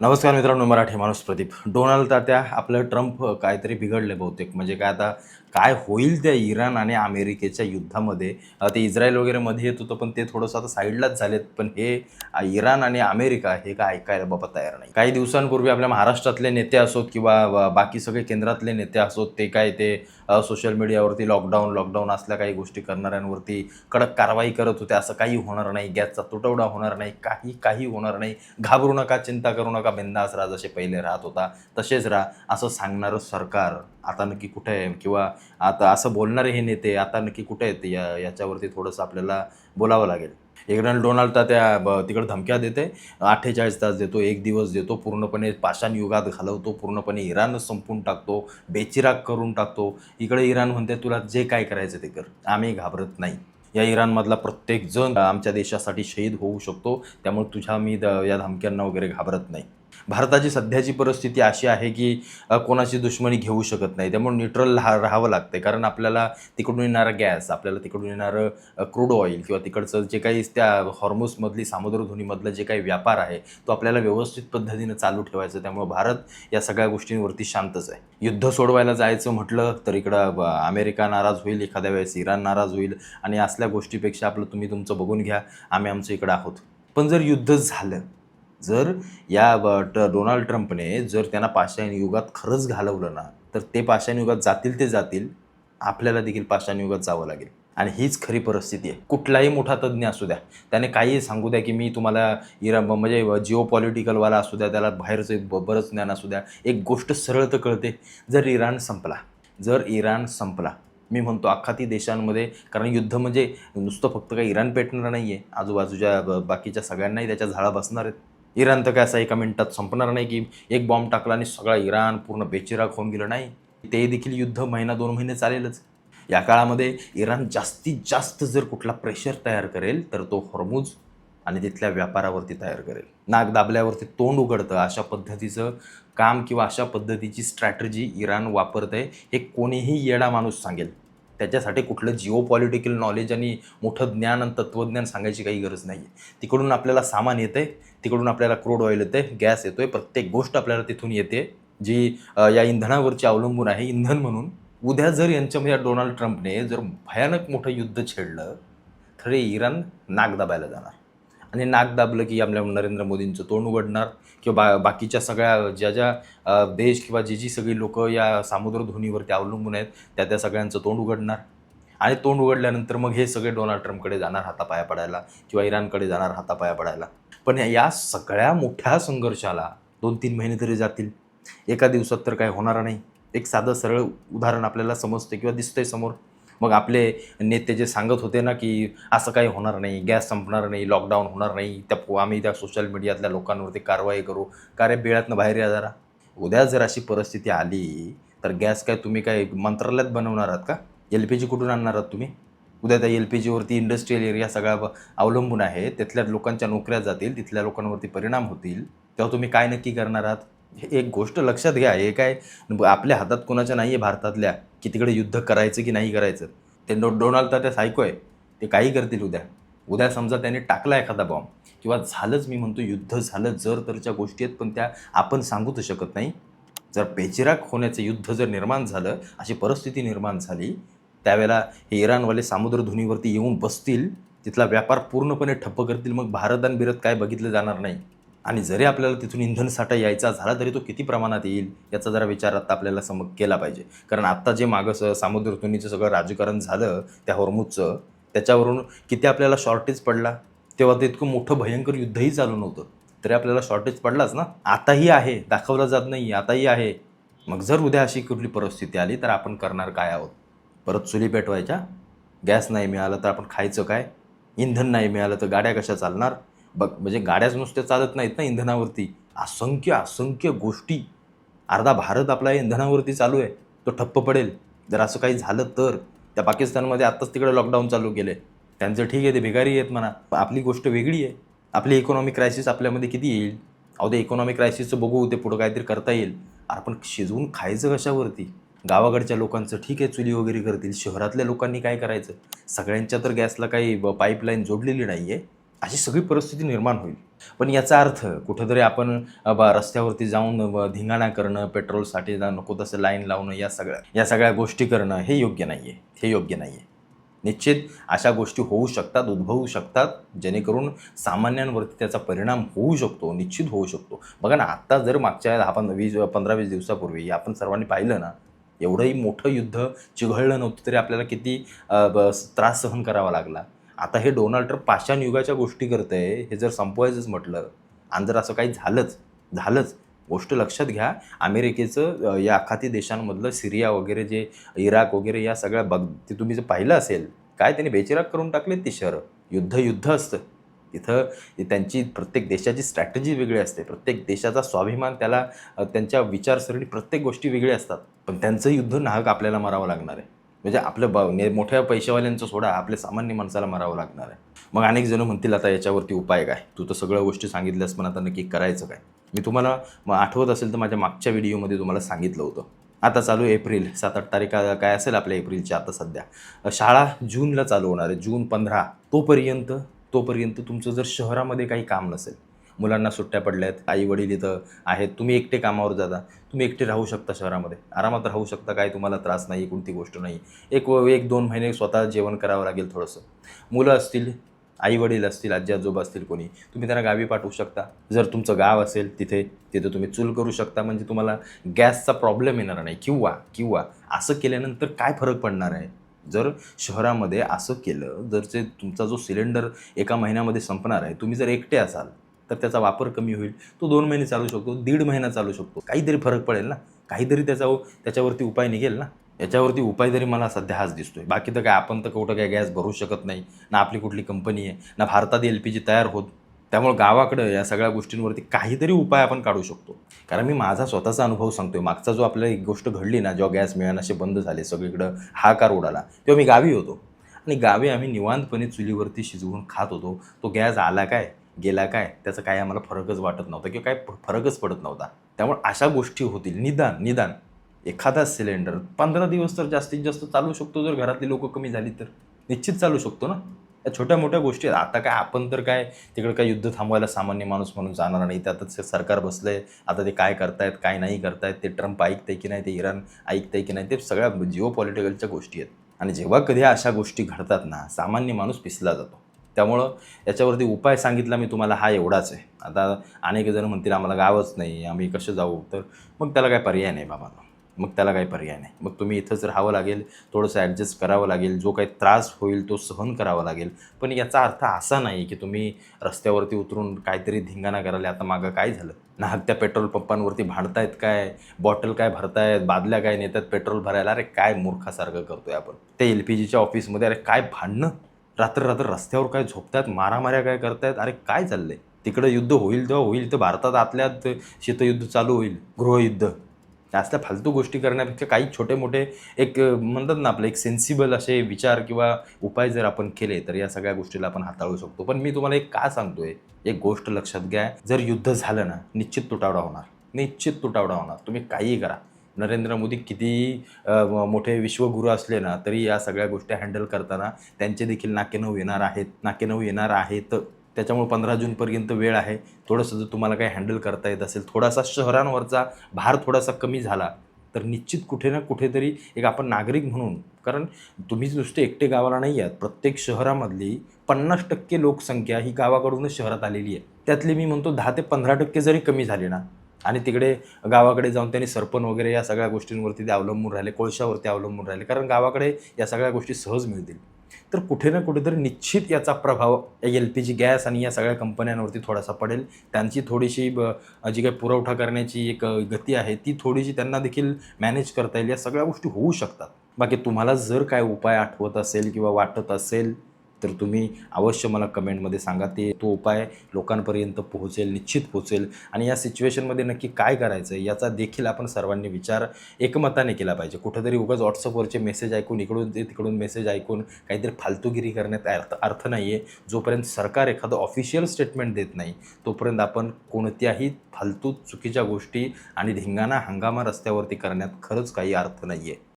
नमस्कार मित्रांनो, मराठी माणूस प्रदीप. डोनाल्ड तात्या आपलं ट्रम्प काहीतरी बिघडले बहुतेक. म्हणजे काय आता काय होईल त्या इराण आणि अमेरिकेच्या युद्धामध्ये. ते इस्रायल वगैरे मध्ये येत होतं, पण ते थोडंसं आता साईडलाच झालेत. पण हे इराण आणि अमेरिका हे काय ऐकायला बाबा तयार नाही. काही दिवसांपूर्वी आपल्या महाराष्ट्रातले नेते असोत किंवा बाकी सगळे केंद्रातले नेते असोत, ते काय ते सोशल मीडियावरती लॉकडाऊन असल्या काही गोष्टी करणाऱ्यांवरती कडक कारवाई करत होते. असं काही होणार नाही, गॅसचा तुटवडा होणार नाही, काही होणार नाही, घाबरू नका, चिंता करू नका, बिंदास राहा, जसे पहिले राहत होता तसेच राहा, असं सांगणारं सरकार आता नक्की कुठे आहे? किंवा आता असं बोलणारे हे नेते आता नक्की कुठे आहेत? याच्यावरती थोडंसं आपल्याला बोलावं लागेल. एकदा डोनाल्ड त्या तिकडे धमक्या देते, 48 तास देतो, 1 दिवस देतो, पूर्णपणे पाषाण युगात घालवतो, पूर्णपणे इराणच संपवून टाकतो, बेचिराग करून टाकतो. इकडे इराण म्हणते तुला जे काय करायचं ते कर, आम्ही घाबरत नाही. या इराणमधला प्रत्येक जण आमच्या देशासाठी शहीद होऊ शकतो, त्यामुळे मी या धमक्यांना वगैरे घाबरत नाही. भारताची सध्याची परिस्थिती अशी आहे की कोणाची दुश्मनी घेऊ शकत नाही, त्यामुळे न्यूट्रल राहावं लागतं. कारण आपल्याला तिकडून येणारा गॅस, आपल्याला तिकडून येणारं क्रूड ऑइल किंवा तिकडचं जे काही त्या हॉर्मुसमधली सामुद्रधुनीमधलं जे काही व्यापार आहे, तो आपल्याला व्यवस्थित पद्धतीनं चालू ठेवायचं. त्यामुळे भारत या सगळ्या गोष्टींवरती शांतच आहे. युद्ध सोडवायला जायचं म्हटलं तर इकडं अमेरिका नाराज होईल, एखाद्या वेळेस इराण नाराज होईल, आणि असल्या गोष्टीपेक्षा आपलं तुम्ही तुमचं बघून घ्या, आम्ही आमचं इकडं आहोत. पण जर युद्ध झालं, जर या डोनाल्ड ट्रम्पने जर त्यांना पाषाण युगात खरंच घालवलं ना, तर ते पाषाण युगात जातील ते जातील, आपल्याला देखील पाषाण युगात जावं लागेल. आणि हीच खरी परिस्थिती आहे. कुठलाही मोठा तज्ज्ञ असू द्या, त्याने काहीही सांगू द्या की मी तुम्हाला म्हणजे जिओ पॉलिटिकलवाला असू द्या, त्याला बाहेरचं बरंच ज्ञान असू द्या, एक गोष्ट सरळ तर कळते, जर इराण संपला, मी म्हणतो अख्खा ती देशांमध्ये, कारण युद्ध म्हणजे नुसतं फक्त काही इराण पेटणार नाही आहे, आजूबाजूच्या बाकीच्या सगळ्यांनाही त्याच्या झाडा बसणार आहेत. इराण तर काय असं एका मिनिटात संपणार नाही की एक बॉम्ब टाकला आणि सगळा इराण पूर्ण बेचिराख होऊन गेलं. नाही, ते देखील युद्ध महिना 2 महिने चालेलच. या काळामध्ये इराण जास्तीत जास्त जर कुठला प्रेशर तयार करेल तर तो हॉर्मुझ आणि तिथल्या व्यापारावरती तयार करेल. नाक दाबल्यावरती तोंड उघडतं, अशा पद्धतीचं काम किंवा अशा पद्धतीची स्ट्रॅटर्जी इराण वापरत आहे, हे कोणीही येडा माणूस सांगेल. त्याच्यासाठी कुठलं जिओ पॉलिटिकल नॉलेज आणि मोठं ज्ञान आणि तत्त्वज्ञान सांगायची काही गरज नाही आहे. तिकडून आपल्याला सामान येतं आहे, तिकडून आपल्याला क्रूड ऑइल येतं आहे, गॅस येतो आहे, प्रत्येक गोष्ट आपल्याला तिथून येते, जी या इंधनावरची अवलंबून आहे. इंधन म्हणून उद्या जर यांच्यामध्ये डोनाल्ड ट्रम्पने जर भयानक मोठं युद्ध छेडलं, तर हे इराण नाक दाबायला जाणार. आणि नाक दाबलं की आपल्या नरेंद्र मोदींचं तोंड उघडणार, किंवा बाकीच्या सगळ्या ज्या देश किंवा जी सगळी लोकं या सामुद्रधुनीवरती अवलंबून आहेत, त्या सगळ्यांचं तोंड उघडणार. आणि तोंड उघडल्यानंतर मग हे सगळे डोनाल्ड ट्रम्पकडे जाणार हातापाया पडायला, किंवा इराणकडे जाणार हातापाया पडायला. पण या सगळ्या मोठ्या संघर्षाला 2-3 महिने तरी जातील. एका दिवसात तर काय होणार नाही. एक साधं सरळ उदाहरण आपल्याला समजते किंवा दिसतंय समोर. मग आपले नेते जे सांगत होते ना, की असं काही होणार नाही, गॅस संपणार नाही, लॉकडाऊन होणार नाही, आम्ही त्या सोशल मीडियातल्या लोकांवरती कारवाई करू. का रे, बिळातनं बाहेर या जरा. उद्या जर अशी परिस्थिती आली तर गॅस काय तुम्ही काय मंत्रालयात बनवणार आहात का? LPG कुठून आणणार आहात तुम्ही? उद्या त्या LPGवरती इंडस्ट्रियल एरिया सगळा अवलंबून आहे, तिथल्या लोकांच्या नोकऱ्या जातील, तिथल्या लोकांवरती परिणाम होतील, तेव्हा तुम्ही काय नक्की करणार आहात? एक गोष्ट लक्षात घ्या, हे काय आपल्या हातात कोणाच्या नाही आहे भारतातल्या, की तिकडे युद्ध करायचं की नाही करायचं. ते डोनाल्ड तात्या सायको आहे, ते काही करतील उद्या. उद्या समजा त्याने टाकला एखादा बॉम्ब, किंवा झालंच, मी म्हणतो युद्ध झालं, जर तरच्या गोष्टी आहेत, पण त्या आपण सांगू तर शकत नाही. जर बेचिराख होण्याचं युद्ध जर निर्माण झालं, अशी परिस्थिती निर्माण झाली, त्यावेळेला हे इराणवाले सामुद्रधुनीवरती येऊन बसतील, तिथला व्यापार पूर्णपणे ठप्प करतील. मग भारत आणि बिरत काय बघितलं जाणार नाही. आणि जरी आपल्याला तिथून इंधन साठा यायचा झाला तरी तो किती प्रमाणात येईल याचा जरा विचार आता आपल्याला केला पाहिजे. कारण आत्ता जे मागं सामुद्रधुनीचं सगळं राजकारण झालं त्या हॉर्मुझचं, त्याच्यावरून किती आपल्याला शॉर्टेज पडला. तेव्हा ते इतकं मोठं भयंकर युद्धही चालू नव्हतं, तरी आपल्याला शॉर्टेज पडलाच ना. आताही आहे, दाखवलं जात नाही, आताही आहे. मग जर उद्या अशी कुठली परिस्थिती आली तर आपण करणार काय आहोत? परत चुली पेटवायच्या? गॅस नाही मिळालं तर आपण खायचं काय? इंधन नाही मिळालं तर गाड्या कशा चालणार? बघ, म्हणजे गाड्याच नुसत्या चालत नाहीत ना इंधनावरती, असंख्य गोष्टी. अर्धा भारत आपला इंधनावरती चालू आहे, तो ठप्प पडेल जर असं काही झालं तर. त्या पाकिस्तानमध्ये आत्ताच तिकडे लॉकडाऊन चालू केले, त्यांचं ठीक आहे, ते भिकारी आहेत म्हणा, आपली गोष्ट वेगळी आहे. आपली इकॉनॉमिक क्रायसिस आपल्यामध्ये किती येईल? अहो, ते इकॉनॉमिक क्रायसिसचं बघू, ते पुढं काहीतरी करता येईल. आपण शिजवून खायचं कशावरती? गावाकडच्या लोकांचं ठीक आहे, चुली वगैरे करतील, शहरातल्या लोकांनी काय करायचं? सगळ्यांच्या तर गॅसला काही पाईपलाईन जोडलेली नाही आहे. अशी सगळी परिस्थिती निर्माण होईल. पण याचा अर्थ कुठेतरी आपण रस्त्यावरती जाऊन धिंगाणा करणं, पेट्रोलसाठी नको तसं लाईन लावणं, या सगळ्या गोष्टी करणं हे योग्य नाही आहे. हे योग्य नाही आहे. निश्चित अशा गोष्टी होऊ शकतात, उद्भवू शकतात, जेणेकरून सामान्यांवरती त्याचा परिणाम होऊ शकतो, निश्चित होऊ शकतो. बघा ना, आत्ता जर मागच्या 15-20 दिवसापूर्वी आपण सर्वांनी पाहिलं ना, एवढंही मोठं युद्ध चिघळलं नव्हतं तरी आपल्याला किती त्रास सहन करावा लागला. आता हे डोनाल्ड ट्रम्प पाषाण युगाच्या गोष्टी करतंय, हे जर संपवायचंच म्हटलं आणि जर असं काही झालंच, गोष्ट लक्षात घ्या, अमेरिकेचं या आखाती देशांमधलं सिरिया वगैरे जे इराक वगैरे या सगळ्या ते तुम्ही जर पाहिलं असेल, काय त्यांनी बेचिराख करून टाकलेत ती शहरं. युद्ध असतं. तिथं त्यांची प्रत्येक देशाची स्ट्रॅटेजी वेगळी असते. प्रत्येक देशाचा स्वाभिमान त्याला त्यांच्या विचारसरणी प्रत्येक गोष्टी वेगळ्या असतात. पण त्यांचं युद्ध नाहक आपल्याला मारावं लागणार आहे. म्हणजे आपलं मोठ्या पैशावाल्यांचं सोडा, आपल्या सामान्य माणसाला मारावं लागणार आहे. मग अनेक जण म्हणतील आता याच्यावरती उपाय काय? तू तर सगळ्या गोष्टी सांगितल्यास, पण आता नक्की करायचं काय? मी तुम्हाला आठवत असेल तर माझ्या मागच्या व्हिडिओमध्ये तुम्हाला सांगितलं होतं. आता चालू एप्रिल 7-8 तारीख काय असेल आपल्या एप्रिलच्या आता सध्या. शाळा जूनला चालू होणार आहे, जून 15. तोपर्यंत तुमचं जर शहरामध्ये काही काम नसेल, मुलांना सुट्ट्या पडल्यात, आई-वडील इथं आहेत, तुम्ही एकटे कामावर जाता, तुम्ही एकटे राहू शकता शहरामध्ये, आरामात राहू शकता, काही तुम्हाला त्रास नाही, कोणती गोष्ट नाही. 1-2 महिने स्वतः जेवण करावं लागेल थोडंसं. मुलं असतील, आई-वडील असतील, आजी-आजोबा असतील कोणी, तुम्ही त्यांना गावी पाठवू शकता. जर तुमचं गाव असेल तिथे तुम्ही चूल करू शकता, म्हणजे तुम्हाला गॅसचा प्रॉब्लेम येणार नाही. किंवा असं केल्यानंतर काय फरक पडणार आहे? जर शहरामध्ये असं केलं, जर तुमचा जो सिलेंडर एका महिन्यामध्ये संपणार आहे, तुम्ही जर एकटे असाल तर त्याचा वापर कमी होईल. तो 2 महिने चालू शकतो, 1.5 महिना चालू शकतो. काहीतरी फरक पडेल ना, काहीतरी त्याच्यावरती उपाय निघेल ना. याच्यावरती उपाय तरी मला सध्या हाच दिसतोय. बाकी तर काय, आपण तर कुठं काय गॅस भरू शकत नाही, ना आपली कुठली कंपनी आहे, ना भारतात LPG तयार होत. त्यामुळे गावाकडं या सगळ्या गोष्टींवरती काहीतरी उपाय आपण काढू शकतो. कारण मी माझा स्वतःचा अनुभव सांगतोय. मागचा जो आपल्याला एक गोष्ट घडली ना, जेव्हा गॅस मिळणं बंद झाले, सगळीकडं हाहाकार उडाला, तेव्हा मी गावी होतो आणि गावी आम्ही निवांतपणे चुलीवरती शिजवून खात होतो. तो गॅस आला काय, गेला काय, त्याचा काही आम्हाला फरकच वाटत नव्हता किंवा काय फरकच पडत नव्हता. त्यामुळे अशा गोष्टी होतील. निदान एखादा सिलेंडर 15 दिवस तर जास्तीत जास्त चालू शकतो. जर घरातली लोकं कमी झाली तर निश्चित चालू शकतो ना. या छोट्या मोठ्या गोष्टी आहेत. आता काय आपण तर काय तिकडं काय युद्ध थांबवायला सामान्य माणूस म्हणून जाणार नाही. त्यातच सरकार बसलंय. आता ते काय करतायत, काय नाही करतायत, ते ट्रम्प ऐकतंय की नाही, ते इराण ऐकतंय की नाही, ते सगळ्या जिओ पॉलिटिकलच्या गोष्टी आहेत. आणि जेव्हा कधी अशा गोष्टी घडतात ना, सामान्य माणूस पिसला जातो. त्यामुळं याच्यावरती उपाय सांगितला मी तुम्हाला हा एवढाच आहे. आता अनेक जण म्हणतील आम्हाला गावच नाही, आम्ही कसं जाऊ? तर मग त्याला काय पर्याय नाही बाबा. मग तुम्ही इथंच राहावं लागेल, थोडंसं ॲडजस्ट करावं लागेल, जो काही त्रास होईल तो सहन करावा लागेल. पण याचा अर्थ असा नाही की तुम्ही रस्त्यावरती उतरून काहीतरी धिंगाणा करायला. आता मागं काय झालं? नाहक त्या पेट्रोल पंपांवरती भांडतायत काय, बॉटल काय भरतायत, बादल्या काय नेतात पेट्रोल भरायला. अरे काय मूर्खासारखं करतोय आपण. ते LPGच्या ऑफिसमध्ये अरे काय भांडणं, रात्र रस्त्यावर काय झोपतायत, मारामाऱ्या काय करतायत. अरे काय चाललंय? तिकडं युद्ध होईल तेव्हा होईल, तर भारतात आतल्यात शीतयुद्ध चालू होईल, गृहयुद्ध. असल्या फालतू गोष्टी करण्यापेक्षा काही छोटे-मोठे म्हणतात ना, आपलं एक सेन्सिबल असे विचार किंवा उपाय जर आपण केले, तर या सगळ्या गोष्टीला आपण हाताळू शकतो. पण मी तुम्हाला एक का सांगतोय, एक गोष्ट लक्षात घ्या, जर युद्ध झालं ना, निश्चित तुटवडा होणार. तुम्ही काहीही करा. नरेंद्र मोदी कितीही मोठे विश्वगुरू असले ना, तरी या सगळ्या गोष्टी हँडल करताना त्यांचे देखील नाकेनऊ येणार आहेत. त्याच्यामुळे 15 जूनपर्यंत वेळ आहे. थोडंसं जर तुम्हाला काही हँडल करता येत असेल, थोडासा शहरांवरचा भार थोडासा कमी झाला, तर निश्चित कुठे ना कुठेतरी एक आपण नागरिक म्हणून, कारण तुम्ही नुसते एकटे गावाला नाही आहात. प्रत्येक शहरामधली 50% लोकसंख्या ही गावाकडूनच शहरात आलेली आहे. त्यातली मी म्हणतो 10 ते 15% जरी कमी झाली ना, आणि तिकडे गावाकडे जाऊन त्यांनी सरपण वगैरे या सगळ्या गोष्टींवरती ते अवलंबून राहिले, कोळशावरती अवलंबून राहिले, कारण गावाकडे या सगळ्या गोष्टी सहज मिळतील. तर कुठे ना कुठेतरी निश्चित याचा प्रभाव LPG गॅस आणि या सगळ्या कंपन्यांवरती थोडासा पडेल. त्यांची थोडीशी जी काही पुरवठा करण्याची एक गती आहे, ती थोडीशी त्यांना देखील मॅनेज करता येईल. या सगळ्या गोष्टी होऊ शकतात. बाकी तुम्हाला जर काय उपाय आठवत असेल किंवा वाटत असेल, तर तुम्ही अवश्य मला कमेंटमध्ये सांगा. तो उपाय लोकांपर्यंत पोहोचेल, निश्चित पोहोचेल. आणि या सिच्युएशनमध्ये नक्की काय करायचं आहे याचा देखील आपण सर्वांनी विचार एकमताने केला पाहिजे. कुठेतरी उगाच WhatsAppवरचे मेसेज ऐकून, इकडून तिकडून मेसेज ऐकून काहीतरी फालतूगिरी करण्यात अर्थ नाही आहे. जोपर्यंत सरकार एखादं ऑफिशियल स्टेटमेंट देत नाही, तोपर्यंत आपण कोणत्याही फालतू चुकीच्या गोष्टी आणि धिंगाणा हंगामा रस्त्यावरती करण्यात खरंच काही अर्थ नाही आहे.